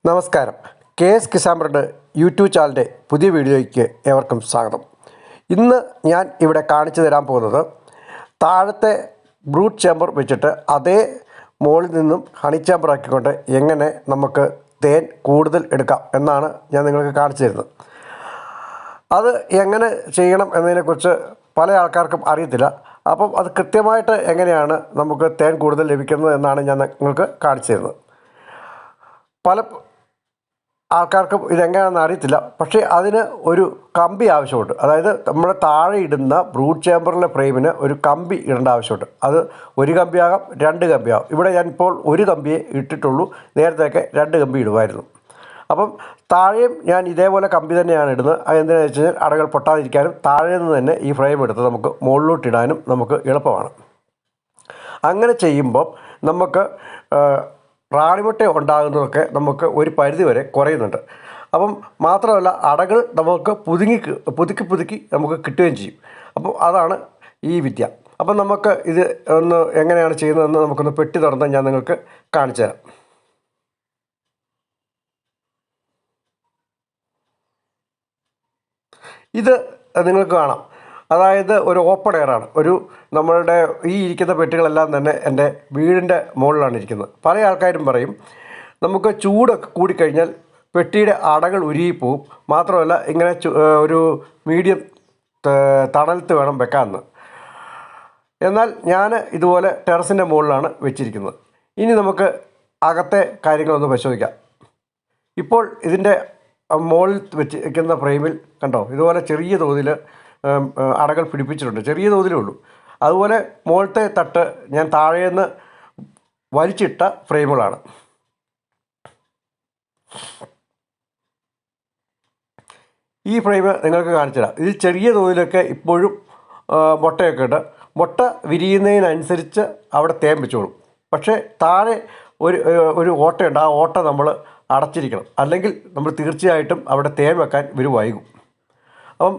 നമസ്കാരം. KS Kisan bread YouTube ചാനലിൻ്റെ പുതിയ വീഡിയോയ്ക്ക് ഏവർക്കും സ്വാഗതം. ഇന്ന് ഞാൻ ഇവിടെ കാണിച്ചു തരാൻ പോകുന്നത് താഴത്തെ ബ്രൂട്ട് ചേമ്പർ വെച്ചിട്ട് അതേ മുകളിൽ നിന്നും ഹണി ചേമ്പർ ആക്കിക്കൊണ്ട് എങ്ങനെ നമുക്ക് തേൻ കൂടുതൽ എടുക്കാം എന്നാണ് ഞാൻ നിങ്ങൾക്ക് കാണിച്ചു തരുന്നത്. അത് എങ്ങനെ ചെയ്യണം എന്നതിനെക്കുറിച്ച് പല ആൾക്കാർക്കും അറിയത്തില്ല. അപ്പം അത് കൃത്യമായിട്ട് എങ്ങനെയാണ് നമുക്ക് തേൻ കൂടുതൽ ലഭിക്കുന്നത് എന്നാണ് ഞാൻ നിങ്ങൾക്ക് കാണിച്ചു തരുന്നത്. പല ആൾക്കാർക്കും ഇതെങ്ങനെയാണെന്ന് അറിയത്തില്ല. പക്ഷേ അതിന് ഒരു കമ്പി ആവശ്യമുണ്ട്. അതായത് നമ്മൾ താഴെ ഇടുന്ന ബ്രൂട്ട് ചേമ്പറിലെ ഫ്രെയിമിന് ഒരു കമ്പി ഇടേണ്ട ആവശ്യമുണ്ട്. അത് ഒരു കമ്പിയാകാം, രണ്ട് കമ്പിയാകാം. ഇവിടെ ഞാനിപ്പോൾ ഒരു കമ്പിയെ ഇട്ടിട്ടുള്ളൂ. നേരത്തെയൊക്കെ രണ്ട് കമ്പി ഇടുമായിരുന്നു. അപ്പം താഴെയും ഞാൻ ഇതേപോലെ കമ്പി തന്നെയാണ് ഇടുന്നത്. അതെന്തിനാണെന്ന് വെച്ച് കഴിഞ്ഞാൽ അടകൾ പൊട്ടാതിരിക്കാനും താഴെ നിന്ന് തന്നെ ഈ ഫ്രെയിം എടുത്ത് നമുക്ക് മുകളിലോട്ടിടാനും നമുക്ക് എളുപ്പമാണ്. അങ്ങനെ ചെയ്യുമ്പം നമുക്ക് റാണിമുട്ട ഉണ്ടാകുന്നതൊക്കെ നമുക്ക് ഒരു പരിധി വരെ കുറയുന്നുണ്ട്. അപ്പം മാത്രമല്ല അടകൾ നമുക്ക് പുതുക്കി നമുക്ക് കിട്ടുകയും ചെയ്യും. അപ്പം അതാണ് ഈ വിദ്യ. അപ്പം നമുക്ക് ഇത് ഒന്ന് എങ്ങനെയാണ് ചെയ്യുന്നതെന്ന് നമുക്കൊന്ന് പെട്ടി തുറന്ന് ഞാൻ നിങ്ങൾക്ക് കാണിച്ചു തരാം. ഇത് നിങ്ങൾക്ക് കാണാം. അതായത് ഒരു ഓപ്പൺ എയറാണ്. നമ്മളുടെ ഈ ഇരിക്കുന്ന പെട്ടികളെല്ലാം തന്നെ എൻ്റെ വീടിൻ്റെ മുകളിലാണ് ഇരിക്കുന്നത്. പല ആൾക്കാരും പറയും നമുക്ക് ചൂടൊക്കെ കൂടിക്കഴിഞ്ഞാൽ പെട്ടിയുടെ അടകൾ ഉരുകിപ്പോവും, മാത്രമല്ല ഇങ്ങനെ ഒരു മീഡിയം തണലത്ത് വേണം വെക്കാമെന്ന്. എന്നാൽ ഞാൻ ഇതുപോലെ ടെറസിൻ്റെ മുകളിലാണ് വെച്ചിരിക്കുന്നത്. ഇനി നമുക്ക് അകത്തെ കാര്യങ്ങളൊന്ന് പരിശോധിക്കാം. ഇപ്പോൾ ഇതിൻ്റെ മുകളിൽ വെച്ചിരിക്കുന്ന ഫ്രെയിമിൽ കണ്ടോ, ഇതുപോലെ ചെറിയ തോതിൽ അടകൾ പിടിപ്പിച്ചിട്ടുണ്ട്. ചെറിയ തോതിലേ ഉള്ളൂ. അതുപോലെ മുകളിലത്തെ തട്ട് ഞാൻ താഴേന്ന് വലിച്ചിട്ട ഫ്രെയിമുകളാണ്. ഈ ഫ്രെയിം നിങ്ങൾക്ക് കാണിച്ചു തരാം. ഇതിൽ ചെറിയ തോതിലൊക്കെ ഇപ്പോഴും മുട്ടയൊക്കെ ഉണ്ട്. മുട്ട വിരിയുന്നതിനനുസരിച്ച് അവിടെ തേൻ വെച്ചോളും. പക്ഷേ താഴെ ഒരു ഓട്ടയുണ്ട്. ആ ഓട്ട നമ്മൾ അടച്ചിരിക്കണം. അല്ലെങ്കിൽ നമ്മൾ തീർച്ചയായിട്ടും അവിടെ തേൻ വെക്കാൻ ഇവർ വൈകും. അപ്പം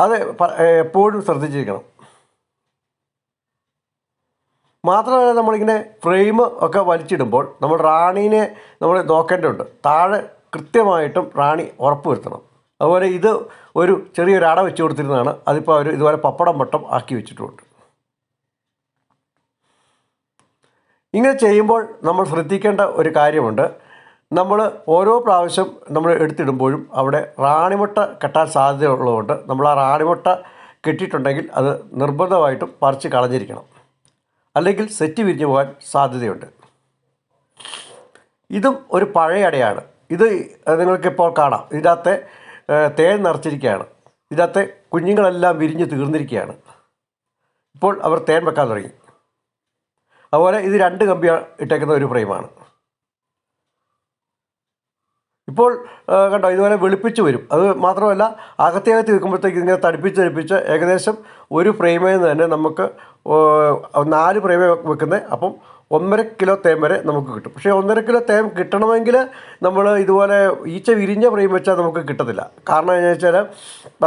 അത് എപ്പോഴും ശ്രദ്ധിച്ചിരിക്കണം. മാത്രമല്ല നമ്മളിങ്ങനെ ഫ്രെയിം ഒക്കെ വലിച്ചിടുമ്പോൾ നമ്മൾ റാണീനെ നമ്മൾ നോക്കേണ്ടതുണ്ട്. താഴെ കൃത്യമായിട്ടും റാണി ഉറപ്പ് വരുത്തണം. അതുപോലെ ഇത് ഒരു ചെറിയൊരു അട വെച്ച് കൊടുത്തിരുന്നതാണ്. അതിപ്പോൾ അവർ ഇതുപോലെ പപ്പടം വട്ടം ആക്കി വെച്ചിട്ടുമുണ്ട്. ഇങ്ങനെ ചെയ്യുമ്പോൾ നമ്മൾ ശ്രദ്ധിക്കേണ്ട ഒരു കാര്യമുണ്ട്. നമ്മൾ ഓരോ പ്രാവശ്യം നമ്മൾ എടുത്തിടുമ്പോഴും അവിടെ റാണിമുട്ട കെട്ടാൻ സാധ്യതയുള്ളതുകൊണ്ട് നമ്മൾ ആ റാണിമുട്ട കെട്ടിയിട്ടുണ്ടെങ്കിൽ അത് നിർബന്ധമായിട്ടും പറിച്ച് കളഞ്ഞിരിക്കണം. അല്ലെങ്കിൽ സെറ്റ് വിരിഞ്ഞു പോകാൻ സാധ്യതയുണ്ട്. ഇതും ഒരു പഴയ അടയാണ്. ഇത് നിങ്ങൾക്കിപ്പോൾ കാണാം. ഇതിനകത്തെ തേൻ നിറച്ചിരിക്കുകയാണ്. ഇതിനകത്തെ കുഞ്ഞുങ്ങളെല്ലാം വിരിഞ്ഞ് തീർന്നിരിക്കുകയാണ്. ഇപ്പോൾ അവർ തേൻ വെക്കാൻ തുടങ്ങി. അതുപോലെ ഇത് രണ്ട് കമ്പി ഇട്ടേക്കുന്ന ഒരു ഫ്രെയിമാണ്. ഇപ്പോൾ കണ്ടോ, ഇതുപോലെ വെളുപ്പിച്ച് വരും. അത് മാത്രമല്ല അകത്തി വെക്കുമ്പോഴത്തേക്ക് ഇങ്ങനെ തടിപ്പിച്ച് ഏകദേശം ഒരു ഫ്രെയിമിൽ നിന്ന് തന്നെ നമുക്ക് 4 ഫ്രെയിമേ വെക്കുന്നത്. അപ്പം 1.5 കിലോ തേൻ വരെ നമുക്ക് കിട്ടും. പക്ഷേ 1.5 കിലോ തേൻ കിട്ടണമെങ്കിൽ നമ്മൾ ഇതുപോലെ ഈച്ച വിരിഞ്ഞ ഫ്രെയിം വെച്ചാൽ നമുക്ക് കിട്ടത്തില്ല. കാരണം എന്താണെന്ന് വെച്ചാൽ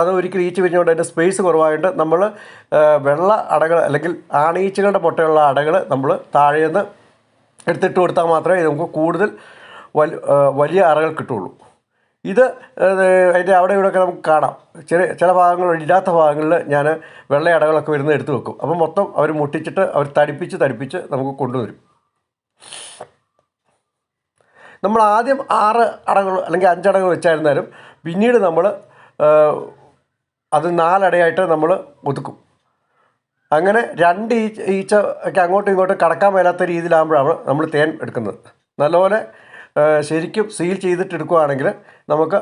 അത് ഒരിക്കലും ഈച്ച വിരിഞ്ഞുകൊണ്ട് അതിൻ്റെ സ്പേസ് കുറവായതുകൊണ്ട് നമ്മൾ വെള്ള അടകൾ അല്ലെങ്കിൽ ആണീച്ചകളുടെ മുട്ടയുള്ള അടകൾ നമ്മൾ താഴേന്ന് എടുത്തിട്ട് കൊടുത്താൽ മാത്രമേ നമുക്ക് കൂടുതൽ വലിയ അറകൾ കിട്ടുള്ളൂ. ഇത് അതിൻ്റെ അവിടെ ഇവിടെയൊക്കെ നമുക്ക് കാണാം. ചില ഭാഗങ്ങൾ ഇല്ലാത്ത ഭാഗങ്ങളിൽ ഞാൻ വെള്ള അടകളൊക്കെ വരുന്നത് എടുത്ത് വെക്കും. അപ്പം മൊത്തം അവർ മുട്ടിച്ചിട്ട് അവർ തടിപ്പിച്ച് നമുക്ക് കൊണ്ടുവരും. നമ്മൾ ആദ്യം 6 അടകൾ അല്ലെങ്കിൽ 5 അടകൾ വെച്ചായിരുന്നാലും പിന്നീട് നമ്മൾ അത് 4 അടയായിട്ട് നമ്മൾ ഒതുക്കും. അങ്ങനെ 2 ഈച്ച ഒക്കെ അങ്ങോട്ടും ഇങ്ങോട്ടും കടക്കാൻ മേലാത്ത രീതിയിലാകുമ്പോഴാണ് നമ്മൾ തേൻ എടുക്കുന്നത്. നല്ലപോലെ ശരിക്കും സീൽ ചെയ്തിട്ട് എടുക്കുകയാണെങ്കിൽ നമുക്ക്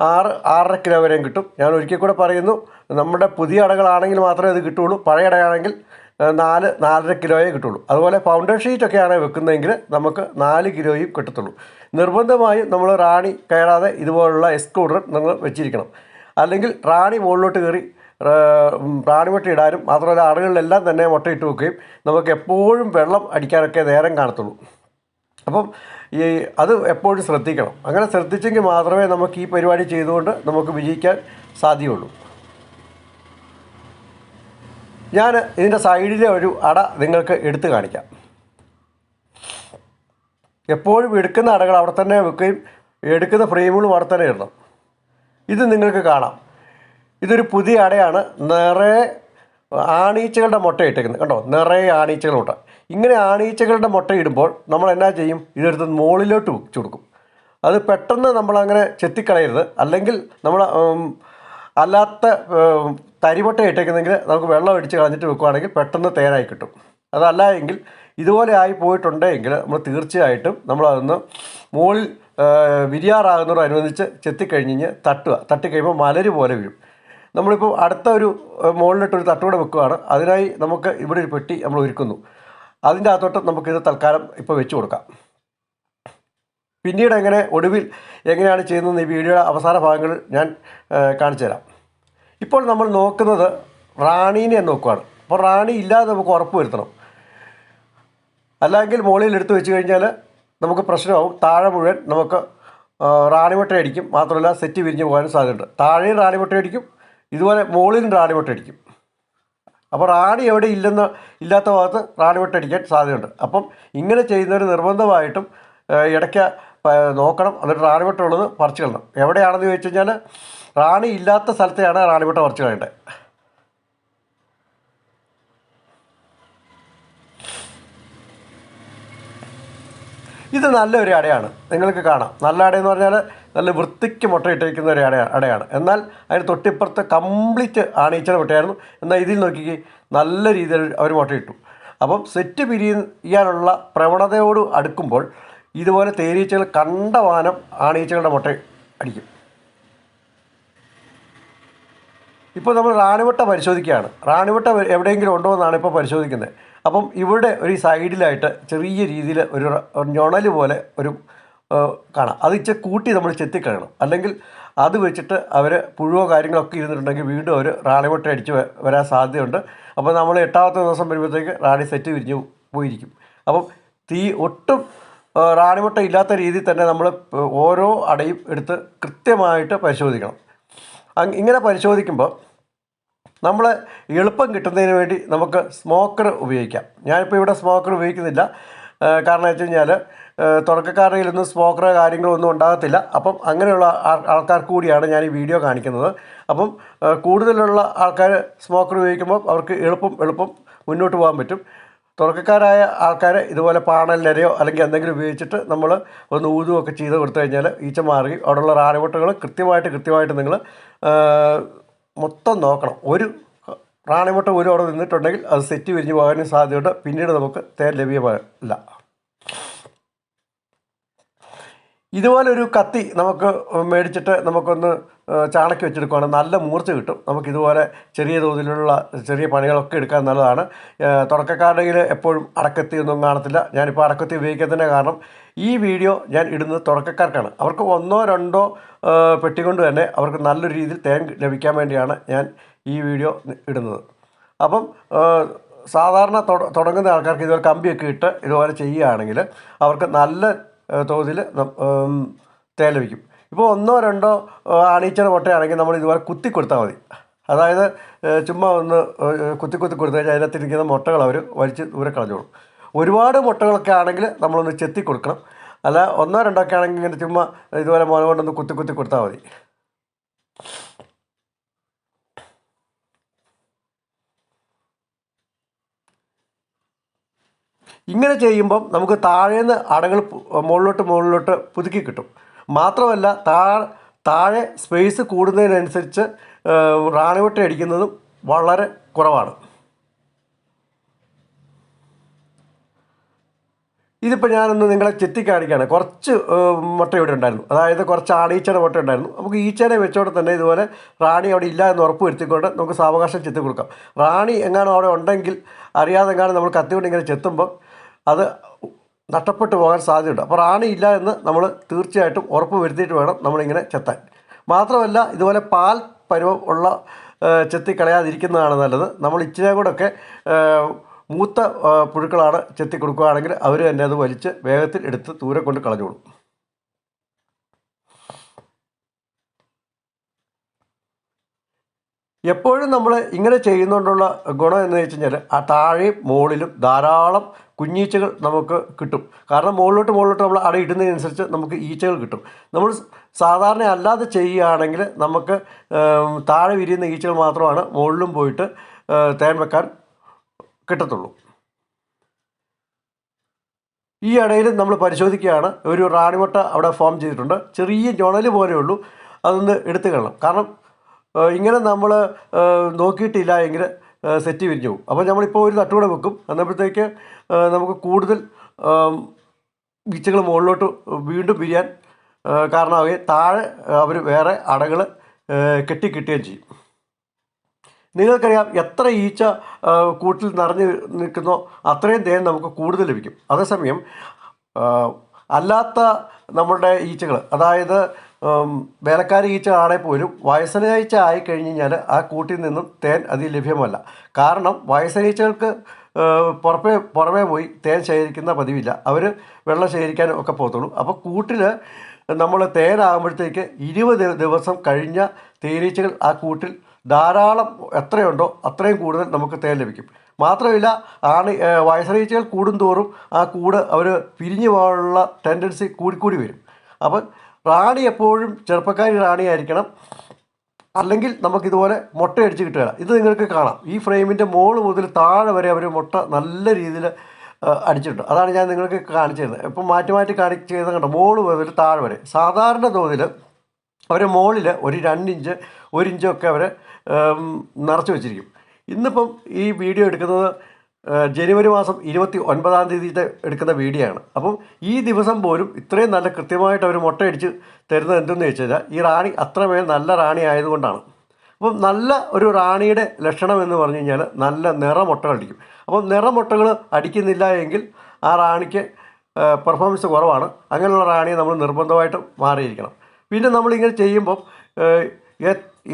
6-6.5 കിലോ വരെയും കിട്ടും. ഞാൻ ഒരിക്കൽ കൂടെ പറയുന്നു, നമ്മുടെ പുതിയ അടകളാണെങ്കിൽ മാത്രമേ അത് കിട്ടുള്ളൂ. പഴയ അടയാണെങ്കിൽ 4-4.5 കിലോയേ കിട്ടുള്ളൂ. അതുപോലെ ഫൗണ്ടേഷൻ ഷീറ്റൊക്കെയാണ് വെക്കുന്നതെങ്കിൽ നമുക്ക് 4 കിലോയും കിട്ടത്തുള്ളൂ. നിർബന്ധമായും നമ്മൾ റാണി കയറാതെ ഇതുപോലുള്ള എക്സ്ക്ലൂഡർ നിങ്ങൾ വെച്ചിരിക്കണം. അല്ലെങ്കിൽ റാണി മുകളിലോട്ട് കയറി റാണിമുട്ട ഇടാനും മാത്രമല്ല അടകളിലെല്ലാം തന്നെ മുട്ടയിട്ട് വെക്കുകയും നമുക്ക് എപ്പോഴും വെള്ളം അടിക്കാനൊക്കെ നേരം കാണത്തുള്ളൂ. അപ്പം അത് എപ്പോഴും ശ്രദ്ധിക്കണം. അങ്ങനെ ശ്രദ്ധിച്ചെങ്കിൽ മാത്രമേ നമുക്ക് ഈ പരിപാടി ചെയ്തുകൊണ്ട് നമുക്ക് വിജയിക്കാൻ സാധ്യതയുള്ളൂ. ഞാൻ ഇതിൻ്റെ സൈഡിലെ ഒരു അട നിങ്ങൾക്ക് എടുത്ത് കാണിക്കാം. എപ്പോഴും എടുക്കുന്ന അടകൾ അവിടെ തന്നെ വെക്കുകയും എടുക്കുന്ന ഫ്രെയിമുകളും അവിടെ തന്നെ ഇടണം. ഇത് നിങ്ങൾക്ക് കാണാം. ഇതൊരു പുതിയ അടയാണ്. നിറയെ ആണീച്ചകളുടെ മുട്ട ഇട്ടേക്കുന്നത് കണ്ടോ, നിറയെ ആണീച്ചകളുടെ മുട്ട. ഇങ്ങനെ ആണീച്ചകളുടെ മുട്ട ഇടുമ്പോൾ നമ്മൾ എന്നാ ചെയ്യും, ഇതെടുത്ത് മുകളിലോട്ട് വെച്ച് കൊടുക്കും. അത് പെട്ടെന്ന് നമ്മളങ്ങനെ ചെത്തിക്കളയരുത്. അല്ലെങ്കിൽ നമ്മൾ അല്ലാത്ത തരിമുട്ട ഇട്ടേക്കുന്നെങ്കിൽ നമുക്ക് വെള്ളം അടിച്ച് കളഞ്ഞിട്ട് വെക്കുകയാണെങ്കിൽ പെട്ടെന്ന് തേനായി കിട്ടും. അതല്ല എങ്കിൽ ഇതുപോലെ ആയി പോയിട്ടുണ്ടെങ്കിൽ നമ്മൾ തീർച്ചയായിട്ടും നമ്മളതൊന്ന് മുകളിൽ വിരിയാറാകുന്നതോടനുബന്ധിച്ച് ചെത്തിക്കഴിഞ്ഞ് തട്ടിക്കഴിയുമ്പോൾ മലര് പോലെ വീഴും. നമ്മളിപ്പോൾ അടുത്ത ഒരു മുകളിലിട്ടൊരു തട്ടുകൂടെ വെക്കുകയാണ്. അതിനായി നമുക്ക് ഇവിടെ ഒരു പെട്ടി നമ്മൾ ഒരുക്കുന്നു. അതിൻ്റെ അകത്തോട്ട് നമുക്കിത് തൽക്കാലം ഇപ്പോൾ വെച്ച് കൊടുക്കാം. പിന്നീട് ഒടുവിൽ എങ്ങനെയാണ് ചെയ്യുന്നതെന്ന് ഈ വീഡിയോയുടെ അവസാന ഭാഗങ്ങളിൽ ഞാൻ കാണിച്ചു തരാം. ഇപ്പോൾ നമ്മൾ നോക്കുന്നത് റാണീനെ നോക്കുകയാണ്. അപ്പോൾ റാണി ഇല്ലാതെ നമുക്ക് ഉറപ്പ് വരുത്തണം. അല്ലെങ്കിൽ മുകളിൽ എടുത്ത് വെച്ച് കഴിഞ്ഞാൽ നമുക്ക് പ്രശ്നമാവും. താഴെ മുഴുവൻ നമുക്ക് റാണിമുട്ട അടിക്കും. മാത്രമല്ല സെറ്റ് വിരിഞ്ഞ് പോകാനും സാധ്യതയുണ്ട്. താഴെയും റാണിമുട്ട അടിക്കും, ഇതുപോലെ മുകളിലും റാണിമുട്ട അടിക്കും. അപ്പോൾ റാണി എവിടെ ഇല്ലാത്ത ഭാഗത്ത് റാണിമുട്ട അടിക്കാൻ സാധ്യതയുണ്ട്. അപ്പം ഇങ്ങനെ ചെയ്യുന്നവർ നിർബന്ധമായിട്ടും ഇടയ്ക്ക് നോക്കണം. എന്നിട്ട് റാണിമുട്ട ഉള്ളത് പറിച്ച് കളയണം. എവിടെയാണെന്ന് ചോദിച്ചു കഴിഞ്ഞാൽ റാണി ഇല്ലാത്ത സ്ഥലത്തെയാണ് റാണിമുട്ട പറിച്ച് കളയേണ്ടത്. ഇത് നല്ലൊരു അടയാണ്, നിങ്ങൾക്ക് കാണാം. നല്ല അടയെന്ന് പറഞ്ഞാൽ നല്ല വൃത്തിക്ക് മുട്ടയിട്ടിരിക്കുന്ന ഒരു അടയാണ്. എന്നാൽ അതിന് തൊട്ടിപ്പുറത്ത് കംപ്ലീറ്റ് ആണീച്ചയുടെ മുട്ടയായിരുന്നു. എന്നാൽ ഇതിൽ നോക്കിക്കേ, നല്ല രീതിയിൽ അവർ മുട്ടയിട്ടു. അപ്പം സെറ്റ് പിരിയാനുള്ള പ്രവണതയോട് അടുക്കുമ്പോൾ ഇതുപോലെ തേനീച്ചകൾ കണ്ടമാനം ആണീച്ചകളുടെ മുട്ട അടിക്കും. ഇപ്പോൾ നമ്മൾ റാണിമുട്ട പരിശോധിക്കുകയാണ്. റാണിമുട്ട എവിടെയെങ്കിലും ഉണ്ടോ എന്നാണ് ഇപ്പോൾ പരിശോധിക്കുന്നത്. അപ്പം ഇവിടെ ഒരു സൈഡിലായിട്ട് ചെറിയ രീതിയിൽ ഒരു ഞൊണൽ പോലെ ഒരു കാണാം. അത് ഇച്ചിരി കൂട്ടി നമ്മൾ ചെത്തിക്കളയണം. അല്ലെങ്കിൽ അത് വെച്ചിട്ട് അവർ പുഴുവോ കാര്യങ്ങളൊക്കെ ഇരുന്നിട്ടുണ്ടെങ്കിൽ വീണ്ടും അവർ റാണിമുട്ട അടിച്ച് വരാൻ സാധ്യതയുണ്ട്. അപ്പോൾ നമ്മൾ 8ാമത്തെ ദിവസം വരുമ്പോഴത്തേക്ക് റാണി സെറ്റ് വിരിഞ്ഞ് പോയിരിക്കും. അപ്പം ഒട്ടും റാണിമുട്ട ഇല്ലാത്ത രീതിയിൽ തന്നെ നമ്മൾ ഓരോ അടയും എടുത്ത് കൃത്യമായിട്ട് പരിശോധിക്കണം. ഇങ്ങനെ പരിശോധിക്കുമ്പോൾ നമ്മൾ എളുപ്പം കിട്ടുന്നതിന് വേണ്ടി നമുക്ക് സ്മോക്കർ ഉപയോഗിക്കാം. ഞാനിപ്പോൾ ഇവിടെ സ്മോക്കർ ഉപയോഗിക്കുന്നില്ല. കാരണം വെച്ച് കഴിഞ്ഞാൽ തുടക്കക്കാരുടെ കയ്യിലൊന്നും സ്മോക്കറോ കാര്യങ്ങളൊന്നും ഉണ്ടാകത്തില്ല. അപ്പം അങ്ങനെയുള്ള ആൾക്കാർക്ക് കൂടിയാണ് ഞാൻ ഈ വീഡിയോ കാണിക്കുന്നത്. അപ്പം കൂടുതലുള്ള ആൾക്കാർ സ്മോക്കർ ഉപയോഗിക്കുമ്പോൾ അവർക്ക് എളുപ്പം മുന്നോട്ട് പോകാൻ പറ്റും. തുടക്കക്കാരായ ആൾക്കാർ ഇതുപോലെ പാണലിനരയോ അല്ലെങ്കിൽ എന്തെങ്കിലും ഉപയോഗിച്ചിട്ട് നമ്മൾ ഒന്ന് ഊതുകയൊക്കെ ചെയ്ത് കൊടുത്തു കഴിഞ്ഞാൽ ഈച്ച മാറി അവിടെയുള്ള റാണിമുട്ടകൾ കൃത്യമായിട്ട് നിങ്ങൾ മൊത്തം നോക്കണം. ഒരു റാണിമുട്ട ഒരു അവിടെ നിന്നിട്ടുണ്ടെങ്കിൽ അത് സെറ്റ് വിരിഞ്ഞ് പോകാനും സാധ്യതയുണ്ട്. പിന്നീട് നമുക്ക് തേൻ ലഭ്യമല്ല. ഇതുപോലൊരു കത്തി നമുക്ക് മേടിച്ചിട്ട് നമുക്കൊന്ന് ചാണക്കി വെച്ചെടുക്കുകയാണെങ്കിൽ നല്ല മൂർച്ച കിട്ടും. നമുക്കിതുപോലെ ചെറിയ തോതിലുള്ള ചെറിയ പണികളൊക്കെ എടുക്കാൻ നല്ലതാണ്. തുടക്കക്കാരുടെ കയ്യിൽ എപ്പോഴും അടക്കത്തിയൊന്നും കാണത്തില്ല. ഞാനിപ്പോൾ അടക്കത്തി ഉപയോഗിക്കുന്നതിൻ്റെ കാരണം ഈ വീഡിയോ ഞാൻ ഇടുന്നത് തുടക്കക്കാർക്കാണ്. അവർക്ക് 1 or 2 പെട്ടി കൊണ്ട് തന്നെ അവർക്ക് നല്ലൊരു രീതിയിൽ തേൻ ലഭിക്കാൻ വേണ്ടിയാണ് ഞാൻ ഈ വീഡിയോ ഇടുന്നത്. അപ്പം സാധാരണ തുടങ്ങുന്ന ആൾക്കാർക്ക് ഇതുപോലെ കമ്പിയൊക്കെ ഇട്ട് ഇതുപോലെ ചെയ്യുകയാണെങ്കിൽ അവർക്ക് നല്ല തോതിൽ തേൻ ലഭിക്കും. ഇപ്പോൾ 1 or 2 ആണീച്ചയുടെ മുട്ടയാണെങ്കിൽ നമ്മൾ ഇതുപോലെ കുത്തി കൊടുത്താൽ മതി. അതായത് ചുമ്മാ ഒന്ന് കുത്തി കൊടുത്തു കഴിഞ്ഞാൽ അതിനകത്തിരിക്കുന്ന മുട്ടകൾ അവർ വലിച്ച് ദൂരെ കളഞ്ഞോളും. ഒരുപാട് മുട്ടകളൊക്കെ ആണെങ്കിൽ നമ്മളൊന്ന് ചെത്തി കൊടുക്കണം. അല്ല 1 or 2 ഒക്കെ ആണെങ്കിൽ ഇങ്ങനെ ചുമ്മാ ഇതുപോലെ മോനെ കൊണ്ടൊന്ന് കുത്തി കൊടുത്താൽ മതി. ഇങ്ങനെ ചെയ്യുമ്പം നമുക്ക് താഴേന്ന് അടകൾ മുകളിലോട്ട് പുതുക്കി കിട്ടും. മാത്രമല്ല താഴെ സ്പേസ് കൂടുന്നതിനനുസരിച്ച് റാണിമുട്ട അടിക്കുന്നതും വളരെ കുറവാണ്. ഇതിപ്പോൾ ഞാനൊന്ന് നിങ്ങളെ ചെത്തിക്കാണിക്കുകയാണ്. കുറച്ച് മുട്ട ഇവിടെ ഉണ്ടായിരുന്നു. അതായത് കുറച്ച് ആണീച്ചയുടെ മുട്ട ഉണ്ടായിരുന്നു. നമുക്ക് ഈച്ചേനെ വെച്ചോടെ തന്നെ ഇതുപോലെ റാണി അവിടെ ഇല്ല എന്ന് ഉറപ്പ് വരുത്തിക്കൊണ്ട് നമുക്ക് സാവകാശം ചെത്തി കൊടുക്കാം. റാണി എങ്ങാനും അവിടെ ഉണ്ടെങ്കിൽ അറിയാതെ നമ്മൾ കത്തി കൊണ്ട് ഇങ്ങനെ ചെത്തുമ്പോൾ അത് നഷ്ടപ്പെട്ടു പോകാൻ സാധ്യതയുണ്ട്. അപ്പോൾ റാണി ഇല്ല എന്ന് നമ്മൾ തീർച്ചയായിട്ടും ഉറപ്പ് വരുത്തിയിട്ട് വേണം നമ്മളിങ്ങനെ ചെത്താൻ. മാത്രമല്ല ഇതുപോലെ പാൽ പരുവം ഉള്ള ചെത്തി കളയാതിരിക്കുന്നതാണ് നല്ലത്. നമ്മൾ ഇച്ചിരി കൂടെയൊക്കെ മൂത്ത പുഴുക്കളാണ് ചെത്തി കൊടുക്കുകയാണെങ്കിൽ അവർ തന്നെ അത് വലിച്ച് വേഗത്തിൽ എടുത്ത് ദൂരെ കൊണ്ട് കളഞ്ഞോളും. എപ്പോഴും നമ്മൾ ഇങ്ങനെ ചെയ്യുന്നതുകൊണ്ടുള്ള ഗുണം എന്ന് വെച്ച് കഴിഞ്ഞാൽ ആ താഴെയും മുകളിലും ധാരാളം കുഞ്ഞീച്ചകൾ നമുക്ക് കിട്ടും. കാരണം മുകളിലോട്ട് നമ്മൾ അട ഇടുന്നതിനനുസരിച്ച് നമുക്ക് ഈച്ചകൾ കിട്ടും. നമ്മൾ സാധാരണ അല്ലാതെ ചെയ്യുകയാണെങ്കിൽ നമുക്ക് താഴെ വിരിയുന്ന ഈച്ചകൾ മാത്രമാണ് മുകളിലും പോയിട്ട് തേൻ വെക്കാൻ കിട്ടത്തുള്ളൂ. ഈ അടയിൽ നമ്മൾ പരിശോധിക്കുകയാണ്, ഒരു റാണിമുട്ട അവിടെ ഫോം ചെയ്തിട്ടുണ്ട്. ചെറിയ ഞൊണൽ പോലെയുള്ളൂ, അതൊന്ന് എടുത്തു കളയണം. കാരണം ഇങ്ങനെ നമ്മൾ നോക്കിയിട്ടില്ല എങ്കിൽ സെറ്റ് വിരിഞ്ഞു പോകും. അപ്പോൾ നമ്മളിപ്പോൾ ഒരു തട്ടുകൂടെ വെക്കും, അന്നപ്പോഴത്തേക്ക് നമുക്ക് കൂടുതൽ ഈച്ചകൾ മുകളിലോട്ട് വീണ്ടും വിരിയാൻ കാരണമാവുകയും താഴെ അവർ വേറെ അടകൾ കെട്ടിക്കിട്ടുകയും ചെയ്യും. നിങ്ങൾക്കറിയാം, എത്ര ഈച്ച കൂട്ടിൽ നിറഞ്ഞു നിൽക്കുന്നോ അത്രയും തേൻ നമുക്ക് കൂടുതൽ ലഭിക്കും. അതേസമയം അല്ലാത്ത നമ്മളുടെ ഈച്ചകൾ, അതായത് വേലക്കാരി ഈച്ച ആണെങ്കിൽ പോലും വയസ്സനീച്ച ആയിക്കഴിഞ്ഞ് കഴിഞ്ഞാൽ ആ കൂട്ടിൽ നിന്നും തേൻ അതിൽ ലഭ്യമല്ല. കാരണം വയസ്സനീച്ചകൾക്ക് പുറമേ പോയി തേൻ ശേഖരിക്കുന്ന പതിവില്ല. അവർ വെള്ളം ശേഖരിക്കാനും ഒക്കെ പോകത്തുള്ളൂ. അപ്പോൾ കൂട്ടിൽ നമ്മൾ തേനാകുമ്പോഴത്തേക്ക് 20 ദിവസം കഴിഞ്ഞ തേനീച്ചകൾ ആ കൂട്ടിൽ ധാരാളം എത്രയുണ്ടോ അത്രയും കൂടുതൽ നമുക്ക് തേൻ ലഭിക്കും. മാത്രമല്ല, വയസ്സനീച്ചകൾ കൂടുന്തോറും ആ കൂട് അവർ പിരിഞ്ഞു പോകാനുള്ള ടെൻഡൻസി കൂടിക്കൂടി വരും. അപ്പം റാണി എപ്പോഴും ചെറുപ്പക്കാരി റാണിയായിരിക്കണം, അല്ലെങ്കിൽ നമുക്കിതുപോലെ മുട്ടയടിച്ച് കിട്ടുകയില്ല. ഇത് നിങ്ങൾക്ക് കാണാം, ഈ ഫ്രെയിമിൻ്റെ മുകൾ മുതൽ താഴെ വരെ അവർ മുട്ട നല്ല രീതിയിൽ അടിച്ചിട്ടുണ്ട്. അതാണ് ഞാൻ നിങ്ങൾക്ക് കാണിച്ചു തരുന്നത്. ഇപ്പം മാറ്റി കാണിച്ച് ചെയ്ത് കണ്ടോ, മുകൾ മുതൽ താഴെ വരെ. സാധാരണ തോതിൽ അവർ മുകളിൽ ഒരു 2 ഇഞ്ച് 1 ഇഞ്ചൊക്കെ അവർ നിറച്ച് വെച്ചിരിക്കും. ഇന്നിപ്പം ഈ വീഡിയോ എടുക്കുന്നത് ജനുവരി മാസം 29-ാം തീയതിയിലത്തെ എടുക്കുന്ന വീഡിയോ ആണ്. അപ്പം ഈ ദിവസം പോലും ഇത്രയും നല്ല കൃത്യമായിട്ട് അവർ മുട്ടയടിച്ച് തരുന്നത് എന്തെന്ന് വെച്ച് കഴിഞ്ഞാൽ ഈ റാണി അത്രമേൽ നല്ല റാണി ആയതുകൊണ്ടാണ്. അപ്പം നല്ല ഒരു റാണിയുടെ ലക്ഷണം എന്ന് പറഞ്ഞു കഴിഞ്ഞാൽ നല്ല നിറമുട്ടകൾ അടിക്കും. അപ്പം നിറമുട്ടകൾ അടിക്കുന്നില്ല എങ്കിൽ ആ റാണിക്ക് പെർഫോമൻസ് കുറവാണ്. അങ്ങനെയുള്ള റാണിയെ നമ്മൾ നിർബന്ധമായിട്ടും മാറിയിരിക്കണം. പിന്നെ നമ്മളിങ്ങനെ ചെയ്യുമ്പം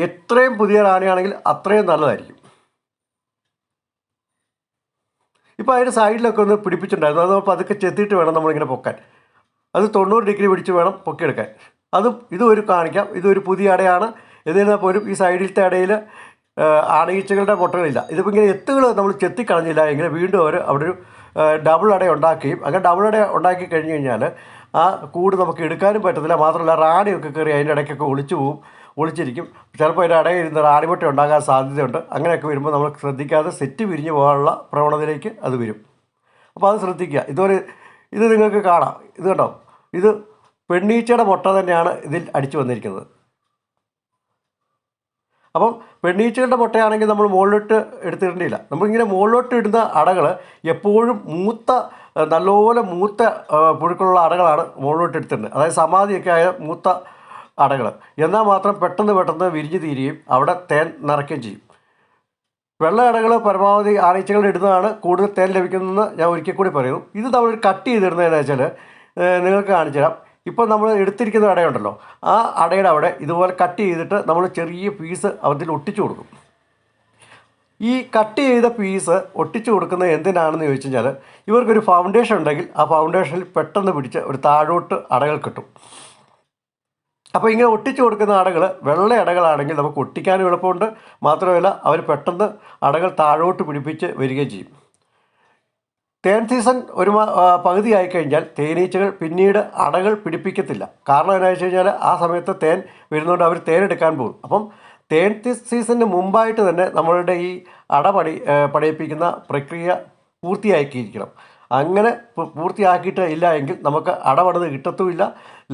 എത്രയും പുതിയ റാണിയാണെങ്കിൽ അത്രയും നല്ലതായിരിക്കും. ഇപ്പോൾ അതിൻ്റെ സൈഡിലൊക്കെ ഒന്ന് പിടിപ്പിച്ചിട്ടുണ്ടായിരുന്നു, അത് പതുക്കെ ചെത്തിയിട്ട് വേണം നമ്മളിങ്ങനെ പൊക്കാൻ. അത് 90 ഡിഗ്രി പിടിച്ച് വേണം പൊക്കിയെടുക്കാൻ. ഇതും ഒരു കാണിക്കാം. ഇതൊരു പുതിയ അടയാണ്. എന്നിരുന്നാൽ പോലും ഈ സൈഡിലത്തെ അടയിൽ ആണീച്ചകളുടെ മുട്ടകളില്ല. ഇതിപ്പോൾ ഇങ്ങനെ എത്തുകൾ നമ്മൾ ചെത്തിക്കളഞ്ഞില്ല എങ്കിൽ വീണ്ടും അവർ അവിടെ ഒരു ഡബിൾ അട ഉണ്ടാക്കുകയും, അങ്ങനെ ഡബിൾ അട ഉണ്ടാക്കി കഴിഞ്ഞ് കഴിഞ്ഞാൽ ആ കൂട് നമുക്ക് എടുക്കാനും പറ്റത്തില്ല. മാത്രമല്ല റാണിയൊക്കെ കയറി അതിൻ്റെ ഇടയ്ക്കൊക്കെ ഒളിച്ചിരിക്കും. ചിലപ്പോൾ അതിൻ്റെ ഇടയിൽ ഇരുന്ന് റാണിമുട്ട ഉണ്ടാകാൻ സാധ്യതയുണ്ട്. അങ്ങനെയൊക്കെ വരുമ്പോൾ നമ്മൾ ശ്രദ്ധിക്കാതെ സെറ്റ് പിരിഞ്ഞ് പോകാനുള്ള പ്രവണതയിലേക്ക് അത് വരും. അപ്പോൾ അത് ശ്രദ്ധിക്കുക. ഇത് നിങ്ങൾക്ക് കാണാം. ഇത് കണ്ടോ, ഇത് പെണ്ണീച്ചയുടെ മുട്ട തന്നെയാണ് ഇതിൽ അടിച്ചു വന്നിരിക്കുന്നത്. അപ്പം പെണ്ണീച്ചകളുടെ മുട്ടയാണെങ്കിൽ നമ്മൾ മുകളിലോട്ട് എടുത്തിടേണ്ടിയില്ല. നമ്മളിങ്ങനെ മുകളിലോട്ട് ഇടുന്ന അടകൾ എപ്പോഴും നല്ലപോലെ മൂത്ത പുഴുക്കളുള്ള അടകളാണ് മുകളിലോട്ട് എടുത്തിട്ടുണ്ട്. അതായത് സമാധിയൊക്കെ ആയ മൂത്ത അടകൾ. എന്നാൽ മാത്രം പെട്ടെന്ന് വിരിഞ്ഞ് തീരുകയും അവിടെ തേൻ നിറയ്ക്കുകയും ചെയ്യും. വെള്ള അടകൾ പരമാവധി ആണീച്ചകൾ ഇടുന്നതാണ് കൂടുതൽ തേൻ ലഭിക്കുന്നതെന്ന് ഞാൻ ഒരിക്കൽ കൂടി പറയുന്നു. ഇത് നമ്മൾ കട്ട് ചെയ്തിടുന്നതെന്ന് വെച്ചാൽ നിങ്ങൾക്ക് കാണിച്ചു തരാം. ഇപ്പോൾ നമ്മൾ എടുത്തിരിക്കുന്ന അടയുണ്ടല്ലോ, ആ അടയുടെ അവിടെ ഇതുപോലെ കട്ട് ചെയ്തിട്ട് നമ്മൾ ചെറിയ പീസ് അതിൽ ഒട്ടിച്ചു കൊടുക്കും. ഈ കട്ട് ചെയ്ത പീസ് ഒട്ടിച്ചു കൊടുക്കുന്നത് എന്തിനാണെന്ന് ചോദിച്ചു കഴിഞ്ഞാൽ, ഇവർക്കൊരു ഫൗണ്ടേഷൻ ഉണ്ടെങ്കിൽ ആ ഫൗണ്ടേഷനിൽ പെട്ടെന്ന് പിടിച്ച് ഒരു താഴോട്ട് അടകൾ കിട്ടും. അപ്പോൾ ഇങ്ങനെ ഒട്ടിച്ചു കൊടുക്കുന്ന അടകൾ വെള്ള അടകളാണെങ്കിൽ നമുക്ക് ഒട്ടിക്കാനും എളുപ്പമുണ്ട്. മാത്രമല്ല അവർ പെട്ടെന്ന് അടകൾ താഴോട്ട് പിടിപ്പിച്ച് വരികയും ചെയ്യും. തേൻ സീസൺ ഒരു പകുതി ആയിക്കഴിഞ്ഞാൽ തേനീച്ചകൾ പിന്നീട് അടകൾ പിടിപ്പിക്കത്തില്ല. കാരണം എന്താണെന്ന് വെച്ച് കഴിഞ്ഞാൽ ആ സമയത്ത് തേൻ വരുന്നതുകൊണ്ട് അവർ തേനെടുക്കാൻ പോകും. അപ്പം തേൻ സീസണിന് മുമ്പായിട്ട് തന്നെ നമ്മളുടെ ഈ പടയിപ്പിക്കുന്ന പ്രക്രിയ പൂർത്തിയാക്കിയിരിക്കണം. അങ്ങനെ പൂർത്തിയാക്കിയിട്ട് ഇല്ല എങ്കിൽ നമുക്ക് അടപടത് കിട്ടത്തുമില്ല.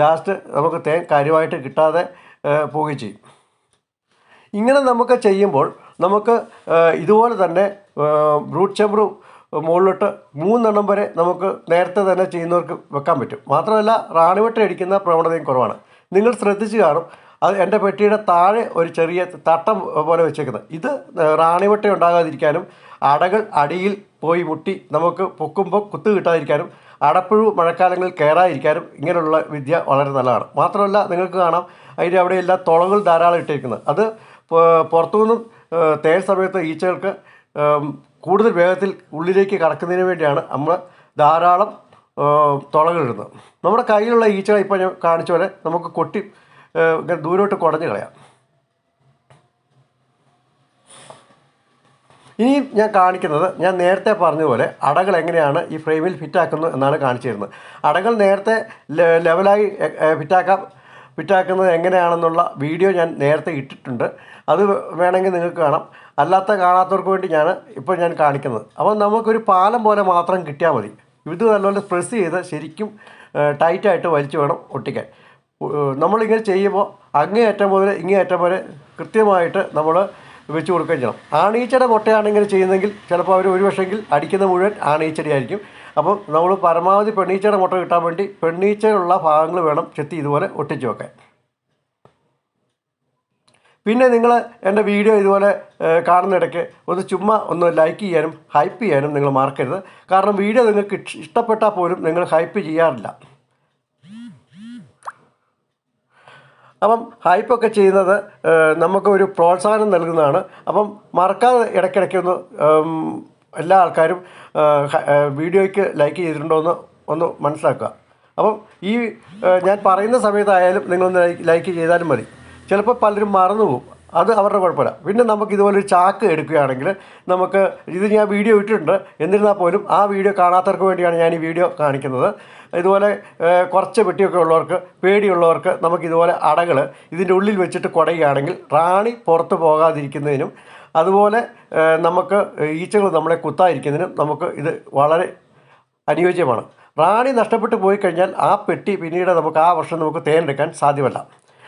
ലാസ്റ്റ് നമുക്ക് തേൻ കാര്യമായിട്ട് കിട്ടാതെ പോവുകയും ചെയ്യും. ഇങ്ങനെ നമുക്ക് ചെയ്യുമ്പോൾ നമുക്ക് ഇതുപോലെ തന്നെ ബ്രൂട്ട് ചേമ്പർ മുകളിലോട്ട് 3 എണ്ണം വരെ നമുക്ക് നേരത്തെ തന്നെ ചെയ്യുന്നവർക്ക് വെക്കാൻ പറ്റും. മാത്രമല്ല റാണിമുട്ട അടിക്കുന്ന പ്രവണതയും കുറവാണ്. നിങ്ങൾ ശ്രദ്ധിച്ച് കാണും, അത് എൻ്റെ പെട്ടിയുടെ താഴെ ഒരു ചെറിയ തട്ടം പോലെ വെച്ചേക്കുന്നത്. ഇത് റാണിമുട്ട ഉണ്ടാകാതിരിക്കാനും അടകൾ അടിയിൽ പോയി മുട്ടി നമുക്ക് പൊക്കുമ്പോൾ കുത്തു കിട്ടാതിരിക്കാനും അടപ്പുഴു മഴക്കാലങ്ങളിൽ കയറാതിരിക്കാനും ഇങ്ങനെയുള്ള വിദ്യ വളരെ നല്ലതാണ്. മാത്രമല്ല നിങ്ങൾക്ക് കാണാം അതിൻ്റെ അവിടെയെല്ലാം തുളകൾ ധാരാളം ഇട്ടിരിക്കുന്നത്. അത് പുറത്തുനിന്നും തേൻ സമയത്ത് ഈച്ചകൾക്ക് കൂടുതൽ വേഗത്തിൽ ഉള്ളിലേക്ക് കടക്കുന്നതിന് വേണ്ടിയാണ് നമ്മൾ ധാരാളം തുളകളിടുന്നത്. നമ്മുടെ കയ്യിലുള്ള ഈച്ചകൾ ഇപ്പോൾ ഞാൻ കാണിച്ച പോലെ നമുക്ക് കൊട്ടി ദൂരോട്ട് കുടഞ്ഞു കളയാം. ഇനിയും ഞാൻ കാണിക്കുന്നത് ഞാൻ നേരത്തെ പറഞ്ഞതുപോലെ അടകൾ എങ്ങനെയാണ് ഈ ഫ്രെയിമിൽ ഫിറ്റാക്കുന്നത് എന്നാണ് കാണിച്ചു തരുന്നത്. അടകൾ നേരത്തെ ലെവലായി ഫിറ്റാക്കുന്നത് എങ്ങനെയാണെന്നുള്ള വീഡിയോ ഞാൻ നേരത്തെ ഇട്ടിട്ടുണ്ട്. അത് വേണമെങ്കിൽ നിങ്ങൾക്ക് കാണാം. കാണാത്തവർക്ക് വേണ്ടി ഇപ്പോൾ ഞാൻ കാണിക്കുന്നത്. അപ്പോൾ നമുക്കൊരു പാലം പോലെ മാത്രം കിട്ടിയാൽ മതി. ഇത് നല്ലപോലെ പ്രസ് ചെയ്ത് ശരിക്കും ടൈറ്റായിട്ട് വലിച്ചു വേണം ഒട്ടിക്കാൻ. നമ്മളിങ്ങനെ ചെയ്യുമ്പോൾ അങ്ങേയറ്റം മുതൽ ഇങ്ങേയറ്റം വരെ കൃത്യമായിട്ട് നമ്മൾ വെച്ച് കൊടുക്കുകയും ചെയ്യണം. ആണീച്ചയുടെ മുട്ടയാണ് ഇങ്ങനെ ചെയ്യുന്നതെങ്കിൽ ചിലപ്പോൾ അവർ ഒരു പക്ഷെങ്കിൽ അടിക്കുന്ന മുഴുവൻ ആണീച്ചടി ആയിരിക്കും. അപ്പം നമ്മൾ പരമാവധി പെണ്ണീച്ചയുടെ മുട്ട കിട്ടാൻ വേണ്ടി പെണ്ണീച്ചയുള്ള ഭാഗങ്ങൾ വേണം ചെത്തി ഇതുപോലെ ഒട്ടിച്ച് വെക്കാൻ. പിന്നെ നിങ്ങൾ എൻ്റെ വീഡിയോ ഇതുപോലെ കാണുന്നിടയ്ക്ക് ചുമ്മാ ഒന്ന് ലൈക്ക് ചെയ്യാനും ഹൈപ്പ് ചെയ്യാനും നിങ്ങൾ മറക്കരുത്. കാരണം വീഡിയോ നിങ്ങൾക്ക് ഇഷ്ടപ്പെട്ടാൽ പോലും നിങ്ങൾ ഹൈപ്പ് ചെയ്യാറില്ല. അപ്പം ഹൈപ്പൊക്കെ ചെയ്യുന്നത് നമുക്കൊരു പ്രോത്സാഹനം നൽകുന്നതാണ്. അപ്പം മറക്കാതെ ഇടയ്ക്കിടയ്ക്കൊന്ന് എല്ലാ ആൾക്കാരും വീഡിയോയ്ക്ക് ലൈക്ക് ചെയ്തിട്ടുണ്ടോ എന്ന് ഒന്ന് മനസ്സിലാക്കുക. അപ്പം ഈ ഞാൻ പറയുന്ന സമയത്തായാലും നിങ്ങളൊന്ന് ലൈക്ക് ചെയ്താലും മതി. ചിലപ്പോൾ പലരും മറന്നു പോകും, അത് അവരുടെ കുഴപ്പമില്ല. പിന്നെ നമുക്ക് ഇതുപോലൊരു ചാക്ക് എടുക്കുകയാണെങ്കിൽ നമുക്ക് ഇത് ഞാൻ വീഡിയോ ഇട്ടിട്ടുണ്ട്. എന്നിരുന്നാൽ പോലും ആ വീഡിയോ കാണാത്തവർക്ക് വേണ്ടിയാണ് ഞാൻ ഈ വീഡിയോ കാണിക്കുന്നത്. ഇതുപോലെ കുറച്ച് പെട്ടിയൊക്കെ ഉള്ളവർക്ക്, പേടിയുള്ളവർക്ക് നമുക്കിതുപോലെ അടകൾ ഇതിൻ്റെ ഉള്ളിൽ വെച്ചിട്ട് കുടയുകയാണെങ്കിൽ റാണി പുറത്ത് പോകാതിരിക്കുന്നതിനും അതുപോലെ നമുക്ക് ഈച്ചകൾ നമ്മളെ കുത്താതിരിക്കുന്നതിനും നമുക്ക് ഇത് വളരെ അനുയോജ്യമാണ്. റാണി നഷ്ടപ്പെട്ടു പോയി കഴിഞ്ഞാൽ ആ പെട്ടി പിന്നീട് നമുക്ക് ആ വർഷം നമുക്ക് തേനെടുക്കാൻ സാധ്യമല്ല.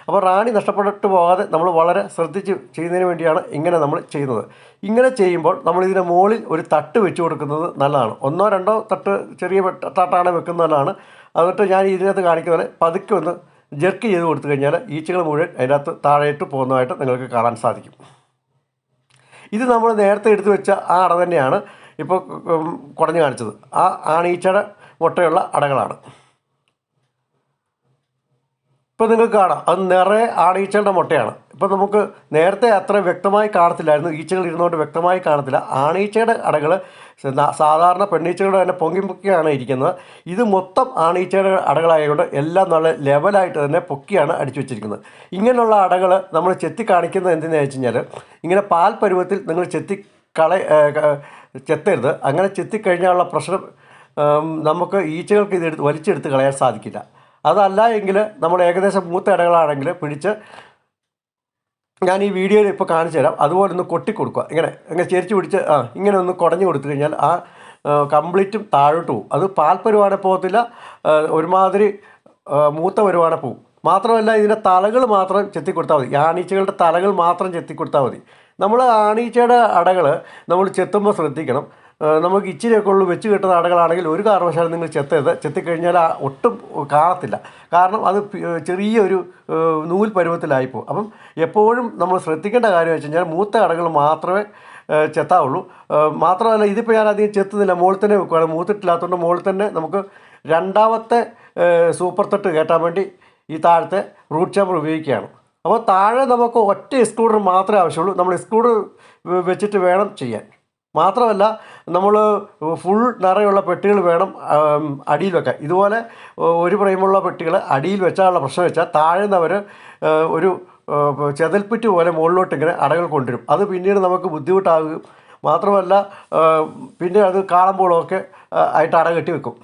അപ്പോൾ റാണി നഷ്ടപ്പെട്ടു പോകാതെ നമ്മൾ വളരെ ശ്രദ്ധിച്ച് ചെയ്യുന്നതിന് വേണ്ടിയാണ് ഇങ്ങനെ നമ്മൾ ചെയ്യുന്നത്. ഇങ്ങനെ ചെയ്യുമ്പോൾ നമ്മളിതിന് മുകളിൽ ഒരു തട്ട് വെച്ച് കൊടുക്കുന്നത് നല്ലതാണ്. 1-2 തട്ട് ചെറിയ തട്ടാണ് വെക്കുന്നത് നല്ലതാണ്. എന്നിട്ട് ഞാൻ ഇതിനകത്ത് കാണിക്കുന്ന പോലെ പതുക്കെ ഒന്ന് ജെർക്ക് ചെയ്ത് കൊടുത്തു കഴിഞ്ഞാൽ ഈച്ചകൾ മുഴുവൻ അതിനകത്ത് താഴേട്ട് പോകുന്നതായിട്ട് നിങ്ങൾക്ക് കാണാൻ സാധിക്കും. ഇത് നമ്മൾ നേരത്തെ എടുത്തു വെച്ച ആ അട തന്നെയാണ് ഇപ്പോൾ കുടഞ്ഞു കാണിച്ചത്. ആ ആണീച്ചയുടെ മുട്ടയുള്ള അടകളാണ്. ഇപ്പോൾ നിങ്ങൾക്ക് കാണാം അത് നിറയെ ആണീച്ചകളുടെ മുട്ടയാണ്. ഇപ്പോൾ നമുക്ക് നേരത്തെ അത്ര വ്യക്തമായി കാണത്തില്ലായിരുന്നു, ഈച്ചകൾ ഇരുന്നുകൊണ്ട് വ്യക്തമായി കാണത്തില്ല. ആണീച്ചയുടെ അടകൾ സാധാരണ പെണ്ണീച്ചകളുടെ തന്നെ പൊക്കിയാണ് ഇരിക്കുന്നത്. ഇത് മൊത്തം ആണീച്ചയുടെ അടകളായതുകൊണ്ട് എല്ലാം നല്ല ലെവലായിട്ട് തന്നെ പൊക്കിയാണ് അടിച്ചു വെച്ചിരിക്കുന്നത്. ഇങ്ങനെയുള്ള അടകൾ നമ്മൾ ചെത്തി കാണിക്കുന്നത് എന്തെന്ന് വെച്ച് കഴിഞ്ഞാൽ ഇങ്ങനെ പാൽ പരുവത്തിൽ നിങ്ങൾ ചെത്തരുത്. അങ്ങനെ ചെത്തിക്കഴിഞ്ഞാലുള്ള പ്രശ്നം നമുക്ക് ഈച്ചകൾക്ക് ഇത് വലിച്ചെടുത്ത് കളയാൻ സാധിക്കില്ല. അതല്ല എങ്കിൽ നമ്മൾ ഏകദേശം മൂത്ത ഇടകളാണെങ്കിൽ പിടിച്ച് ഞാൻ ഈ വീഡിയോയിൽ ഇപ്പോൾ കാണിച്ചു തരാം. അതുപോലെ ഒന്ന് കൊട്ടിക്കൊടുക്കുക. ഇങ്ങനെ ചെരിച്ച് പിടിച്ച് ഇങ്ങനെ ഒന്ന് കുടഞ്ഞു കൊടുത്തു കഴിഞ്ഞാൽ ആ കംപ്ലീറ്റും താഴോട്ട് പോകും. അത് പാൽപ്പരുവാണെ പോകത്തില്ല, ഒരുമാതിരി മൂത്ത പരുവാണെ പോകും. മാത്രമല്ല ഇതിൻ്റെ തലകൾ മാത്രം ചെത്തിക്കൊടുത്താൽ മതി. ആണീച്ചകളുടെ തലകൾ മാത്രം ചെത്തിക്കൊടുത്താൽ മതി. നമ്മൾ ആണീച്ചയുടെ അടകൾ നമ്മൾ ചെത്തുമ്പോൾ ശ്രദ്ധിക്കണം. നമുക്ക് ഇച്ചിരിയൊക്കെ ഉള്ളു വെച്ച് കിട്ടുന്ന അടകളാണെങ്കിൽ ഒരു കാരണവശാലും നിങ്ങൾ ചെത്തിക്കഴിഞ്ഞാൽ ഒട്ടും കാണത്തില്ല. കാരണം അത് ചെറിയൊരു നൂൽ പരുവത്തിലായിപ്പോവും. അപ്പം എപ്പോഴും നമ്മൾ ശ്രദ്ധിക്കേണ്ട കാര്യം വെച്ച് കഴിഞ്ഞാൽ മൂത്ത അടകൾ മാത്രമേ ചെത്താവുള്ളൂ. മാത്രമല്ല ഇതിപ്പോൾ ഞാൻ അധികം ചെത്തുന്നില്ല, മുകളിൽ തന്നെ വെക്കുകയാണ്. മൂത്തിട്ടില്ലാത്തതുകൊണ്ട് മുകളിൽ തന്നെ നമുക്ക് രണ്ടാമത്തെ സൂപ്പർ തട്ട് കയറ്റാൻ വേണ്ടി ഈ താഴത്തെ റൂട്ട് ചേമ്പർ ഉപയോഗിക്കുകയാണ്. അപ്പോൾ താഴെ നമുക്ക് ഒറ്റ എക്സ്ക്ലൂഡർ മാത്രമേ ആവശ്യമുള്ളൂ. നമ്മൾ എക്സ്ക്ലൂഡർ വെച്ചിട്ട് വേണം ചെയ്യാൻ. മാത്രമല്ല നമ്മൾ ഫുൾ നിറയുള്ള പെട്ടികൾ വേണം അടിയിൽ വെക്കാൻ. ഇതുപോലെ ഒരു ഫ്രെയിമുള്ള പെട്ടികൾ അടിയിൽ വെച്ചാലുള്ള പ്രശ്നം വെച്ചാൽ താഴെ നിന്ന് അവർ ഒരു ചെതൽപ്പുറ്റ് പോലെ മുകളിലോട്ട് ഇങ്ങനെ അടകൾ കൊണ്ടുവരും. അത് പിന്നീട് നമുക്ക് ബുദ്ധിമുട്ടാകും. മാത്രമല്ല പിന്നെ അത് കാണുമ്പോഴൊക്കെ ആയിട്ട് അട കെട്ടി വെക്കും.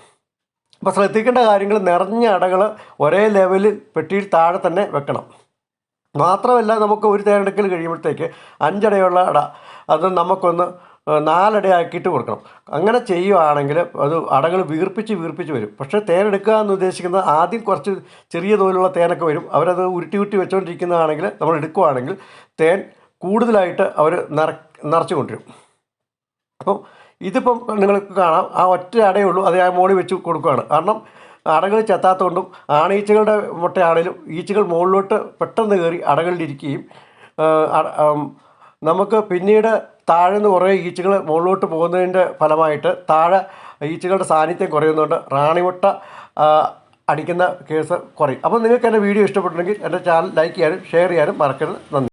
അപ്പോൾ ശ്രദ്ധിക്കേണ്ട കാര്യങ്ങൾ നിറഞ്ഞ അടകൾ ഒരേ ലെവലിൽ പെട്ടിയിൽ താഴെ തന്നെ വെക്കണം. മാത്രമല്ല നമുക്ക് ഒരു തേനെടുക്കൽ കഴിയുമ്പോഴത്തേക്ക് 5 അടയുള്ള അട അത് നമുക്കൊന്ന് 4 അടയാക്കിയിട്ട് കൊടുക്കണം. അങ്ങനെ ചെയ്യുകയാണെങ്കിൽ അത് അടകൾ വീർപ്പിച്ച് വരും. പക്ഷേ തേനെടുക്കുക എന്ന് ഉദ്ദേശിക്കുന്നത് ആദ്യം കുറച്ച് ചെറിയ തോതിലുള്ള തേനൊക്കെ വരും. അവരത് ഉരുട്ടി വെച്ചുകൊണ്ടിരിക്കുന്നതാണെങ്കിൽ നമ്മൾ എടുക്കുകയാണെങ്കിൽ തേൻ കൂടുതലായിട്ട് അവർ നിറച്ച് കൊണ്ടുവരും. അപ്പം ഇതിപ്പം നിങ്ങൾക്ക് കാണാം ആ ഒറ്റ അടയേ ഉള്ളൂ. അത് ഞാൻ മുകളിൽ വെച്ച് കൊടുക്കുകയാണ്. കാരണം അടകൾ ചെത്താത്തതുകൊണ്ടും ആണീച്ചകളുടെ മുട്ടയാണെങ്കിലും ഈച്ചകൾ മുകളിലോട്ട് പെട്ടെന്ന് കയറി അടകളിലിരിക്കുകയും നമുക്ക് പിന്നീട് താഴെ നിന്ന് കുറേ ഈച്ചകൾ മുകളിലോട്ട് പോകുന്നതിൻ്റെ ഫലമായിട്ട് താഴെ ഈച്ചകളുടെ സാന്നിധ്യം കുറയുന്നതുകൊണ്ട് റാണിമുട്ട അടിക്കുന്ന കേസ് കുറയും. അപ്പോൾ നിങ്ങൾക്ക് എൻ്റെ വീഡിയോ ഇഷ്ടപ്പെട്ടിട്ടുണ്ടെങ്കിൽ എൻ്റെ ചാനൽ ലൈക്ക് ചെയ്യാനും ഷെയർ ചെയ്യാനും മറക്കരുത്. നന്ദി.